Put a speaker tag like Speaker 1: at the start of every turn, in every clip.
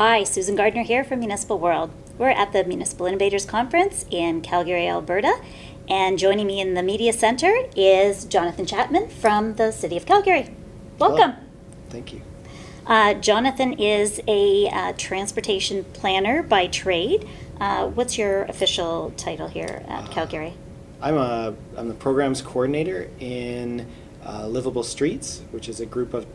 Speaker 1: Hi, Susan Gardner here from Municipal World. We're at the Municipal Innovators Conference in Calgary, Alberta, and joining me in the media center is Jonathan Chapman from the City of Calgary. Welcome.
Speaker 2: Hello. Thank you.
Speaker 1: Jonathan is a transportation planner by trade. What's your official title here at Calgary?
Speaker 2: I'm the programs coordinator in Livable Streets, which is a group of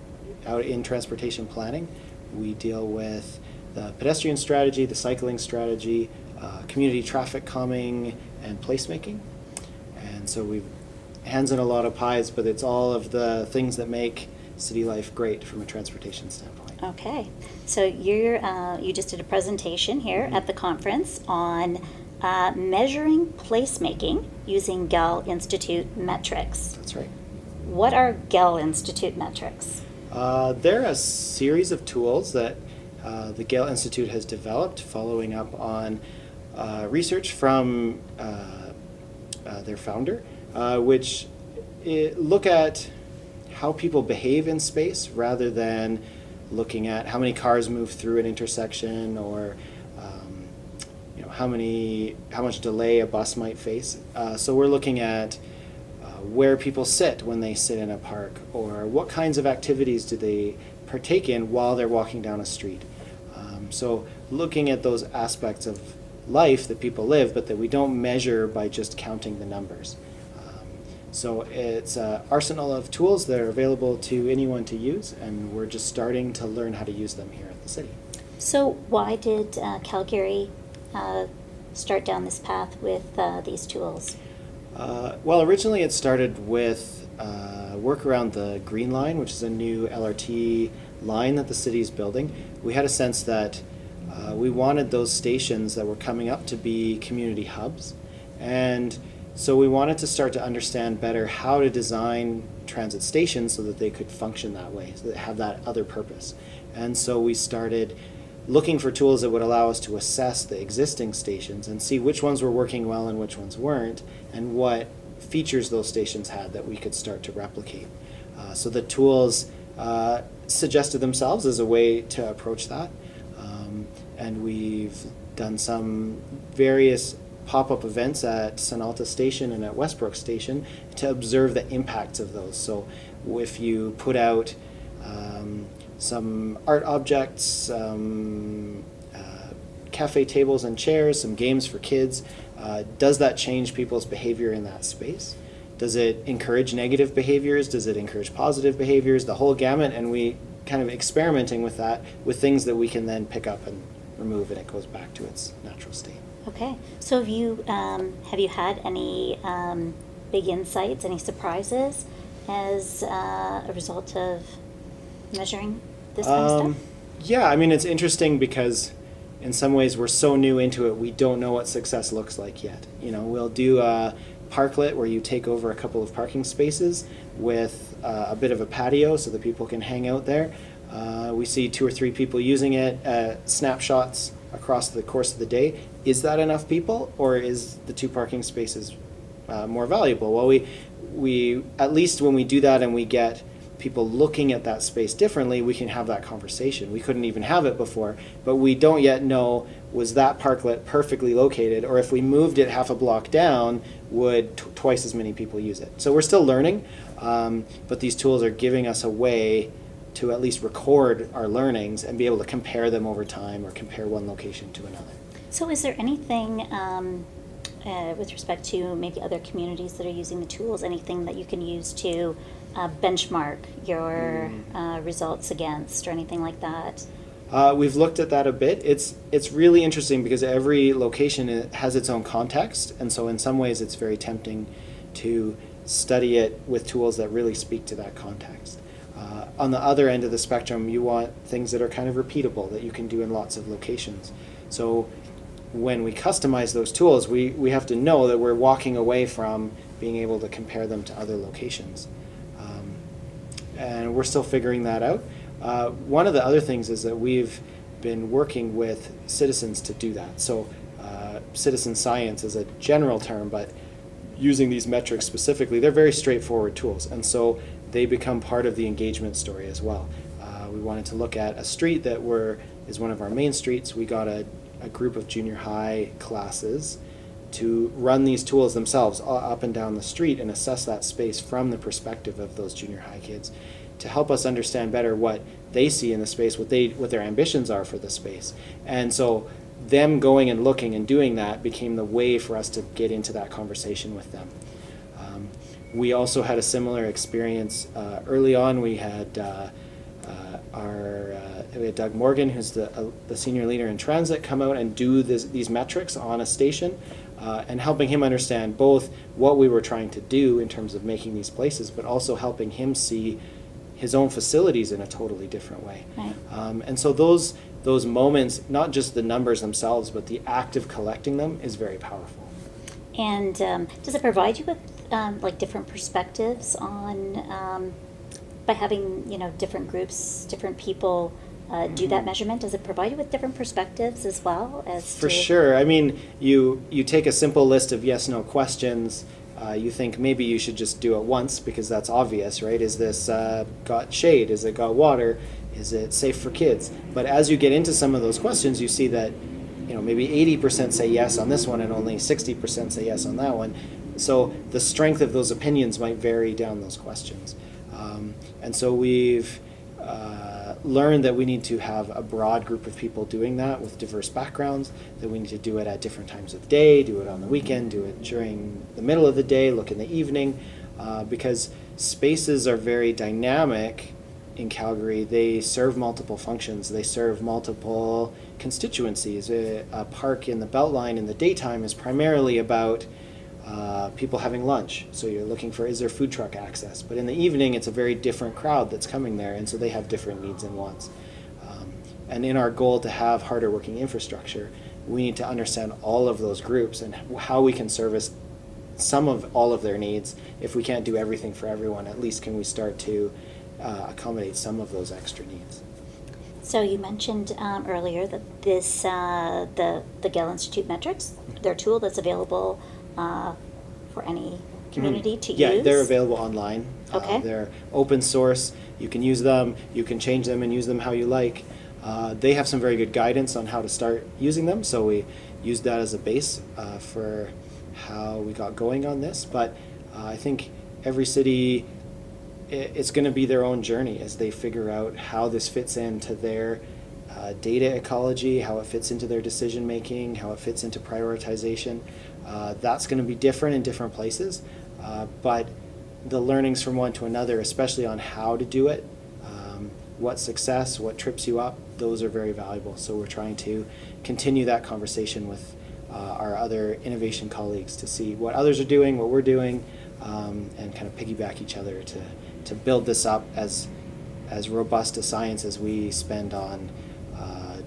Speaker 2: out in transportation planning. We deal with the pedestrian strategy, the cycling strategy, community traffic calming, and placemaking. And so we've hands in a lot of pies, but it's all of the things that make city life great from a transportation standpoint.
Speaker 1: Okay, so you just did a presentation here at the conference on measuring placemaking using Dell Institute metrics.
Speaker 2: That's right.
Speaker 1: What are Dell Institute metrics?
Speaker 2: They're a series of tools that the Gale Institute has developed following up on research from their founder, which look at how people behave in space rather than looking at how many cars move through an intersection or how much delay a bus might face. So we're looking at where people sit when they sit in a park, or what kinds of activities do they partake in while they're walking down a street. So looking at those aspects of life that people live, but that we don't measure by just counting the numbers. So it's an arsenal of tools that are available to anyone to use, and we're just starting to learn how to use them here at the city.
Speaker 1: So why did Calgary start down this path with these tools?
Speaker 2: Well, originally it started with work around the Green Line, which is a new LRT line that the city is building. We had a sense that we wanted those stations that were coming up to be community hubs. And so we wanted to start to understand better how to design transit stations so that they could function that way, so that they have that other purpose. And so we started looking for tools that would allow us to assess the existing stations and see which ones were working well and which ones weren't, and what features those stations had that we could start to replicate. So the tools suggested themselves as a way to approach that. And we've done some various pop-up events at Sunalta Station and at Westbrook Station to observe the impacts of those. So if you put out some art objects, cafe tables and chairs, some games for kids, does that change people's behavior in that space? Does it encourage negative behaviors? Does it encourage positive behaviors? The whole gamut, and we kind of experimenting with that with things that we can then pick up and remove, and it goes back to its natural state.
Speaker 1: Okay, so have you had any big insights, any surprises as a result of measuring this kind of stuff?
Speaker 2: Yeah, I mean, it's interesting because in some ways we're so new into it, we don't know what success looks like yet. You know, we'll do a parklet where you take over a couple of parking spaces with a bit of a patio so that people can hang out there. We see 2 or 3 people using it, snapshots across the course of the day. Is that enough people, or is the 2 parking spaces more valuable? Well, we at least when we do that and we get people looking at that space differently, we can have that conversation. We couldn't even have it before, but we don't yet know, was that parklet perfectly located, or if we moved it half a block down, would twice as many people use it? So we're still learning, but these tools are giving us a way to at least record our learnings and be able to compare them over time, or compare one location to another.
Speaker 1: So is there anything with respect to maybe other communities that are using the tools, anything that you can use to benchmark your results against, or anything like that?
Speaker 2: We've looked at that a bit. It's really interesting because every location has its own context, and so in some ways it's very tempting to study it with tools that really speak to that context. On the other end of the spectrum, you want things that are kind of repeatable, that you can do in lots of locations. So when we customize those tools, we have to know that we're walking away from being able to compare them to other locations. And we're still figuring that out. One of the other things is that we've been working with citizens to do that. So citizen science is a general term, but using these metrics specifically, they're very straightforward tools. And so they become part of the engagement story as well. We wanted to look at a street that we're is one of our main streets. We got a group of junior high classes to run these tools themselves up and down the street and assess that space from the perspective of those junior high kids, to help us understand better what they see in the space, what their ambitions are for the space. And so them going and looking and doing that became the way for us to get into that conversation with them. We also had a similar experience early on. We had we had Doug Morgan, who's the senior leader in transit, come out and do these metrics on a station, and helping him understand both what we were trying to do in terms of making these places, but also helping him see his own facilities in a totally different way.
Speaker 1: Right.
Speaker 2: And so those moments, not just the numbers themselves, but the act of collecting them is very powerful.
Speaker 1: And does it provide you with like different perspectives on, by having, you know, different groups, different people do that measurement? Does it provide you with different perspectives as well?
Speaker 2: For sure. I mean, you take a simple list of yes/no questions. You think maybe you should just do it once because that's obvious, right? Is this got shade? Is it got water? Is it safe for kids? But as you get into some of those questions, you see that, you know, maybe 80% say yes on this one and only 60% say yes on that one. So the strength of those opinions might vary down those questions. And so we've learned that we need to have a broad group of people doing that with diverse backgrounds, that we need to do it at different times of day, do it on the weekend, do it during the middle of the day, look in the evening, because spaces are very dynamic in Calgary. They serve multiple functions. They serve multiple constituencies. A park in the Beltline in the daytime is primarily about people having lunch. So you're looking for, is there food truck access? But in the evening, it's a very different crowd that's coming there, and so they have different needs and wants. And in our goal to have harder working infrastructure, we need to understand all of those groups and how we can service some of all of their needs. If we can't do everything for everyone, at least can we start to accommodate some of those extra needs.
Speaker 1: So you mentioned earlier that this, the Gell Institute metrics, they're a tool that's available for any community to use?
Speaker 2: Yeah, they're available online.
Speaker 1: Okay.
Speaker 2: They're open source. You can use them. You can change them and use them how you like. They have some very good guidance on how to start using them, so we used that as a base for how we got going on this. But I think every city, it's going to be their own journey as they figure out how this fits into their data ecology, how it fits into their decision making, how it fits into prioritization. That's going to be different in different places, but the learnings from one to another, especially on how to do it, what success, what trips you up, those are very valuable. So we're trying to continue that conversation with our other innovation colleagues to see what others are doing, what we're doing, and kind of piggyback each other to build this up as robust a science as we spend on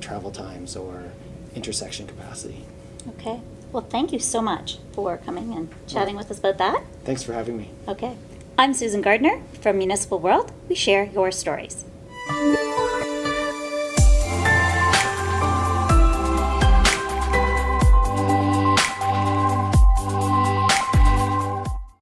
Speaker 2: travel times or intersection capacity.
Speaker 1: Okay. Well, thank you so much for coming and chatting with us about that.
Speaker 2: Thanks for having me.
Speaker 1: Okay. I'm Susan Gardner from Municipal World. We share your stories.